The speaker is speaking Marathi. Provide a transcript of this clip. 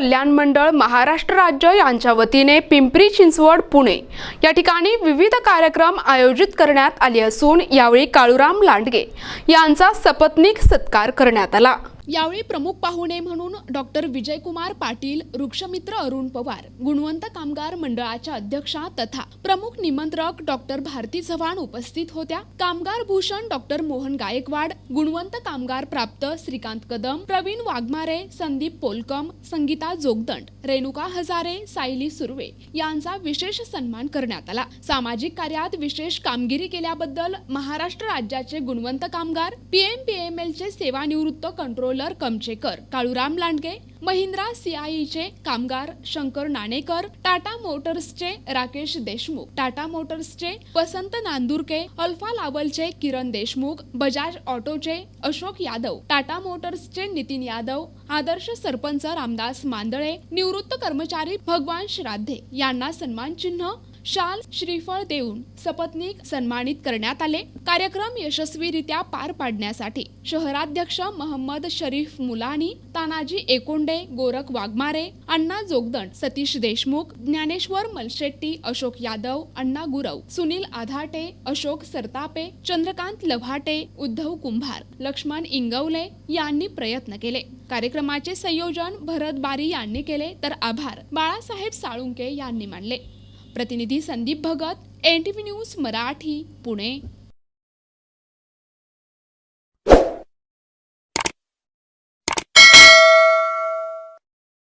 कल्याण मंडळ महाराष्ट्र राज्य यांच्या वतीने पिंपरी चिंचवड पुणे या ठिकाणी विविध कार्यक्रम आयोजित करण्यात आले असून यावेळी काळूराम लांडगे यांचा सपत्नीक सत्कार करण्यात आला। यावेळी प्रमुख पाहुणे म्हणून डॉक्टर विजयकुमार पाटील, वृक्षमित्र अरुण पवार, गुणवंत कामगार मंडळाच्या अध्यक्षा तथा प्रमुख निमंत्रक डॉक्टर भारती चव्हाण उपस्थित होत्या। कामगार भूषण डॉक्टर मोहन गायकवाड, गुणवंत कामगार प्राप्त श्रीकांत कदम, प्रवीण वाघमारे, संदीप पोलकम, संगीता जोगदंड, रेणुका हजारे, सायली सुर्वे यांचा विशेष सन्मान करण्यात आला। सामाजिक कार्यात विशेष कामगिरी केल्याबद्दल महाराष्ट्र राज्याचे गुणवंत कामगार, PMPML चे सेवानिवृत्त कंट्रोलर कमचेकर काळूराम लांडगे, महिंद्रा CIE चे कामगार शंकर नाणेकर, टाटा मोटर्सचे राकेश देशमुख, टाटा मोटर्सचे वसंत नांदुरके, अल्फा लावलचे किरण देशमुख, बजाज ऑटोचे अशोक यादव, टाटा मोटर्सचे नितीन यादव, आदर्श सरपंच रामदास मांदळे, निवृत्त कर्मचारी भगवान श्राद्धे यांना सन्मान चिन्ह, शाल, श्रीफळ देऊन सपत्नीक सन्मानित करण्यात आले। कार्यक्रम यशस्वीरित्या पार पाडण्यासाठी शहराध्यक्ष मोहम्मद शरीफ मुलानी, तानाजी एकोंडे, गोरख वाघमारे, अण्णा जोगदंड, सतीश देशमुख, ज्ञानेश्वर मलशेट्टी, अशोक यादव, अण्णा गुरव, सुनील आधाटे, अशोक सरतापे, चंद्रकांत लव्हाटे, उद्धव कुंभार, लक्ष्मण इंगवले यांनी प्रयत्न केले। कार्यक्रमाचे संयोजन भरत बारी यांनी केले तर आभार बाळासाहेब साळुंके यांनी मानले। प्रतिनिधी संदीप भगत, NTV न्यूज मराठी, पुणे।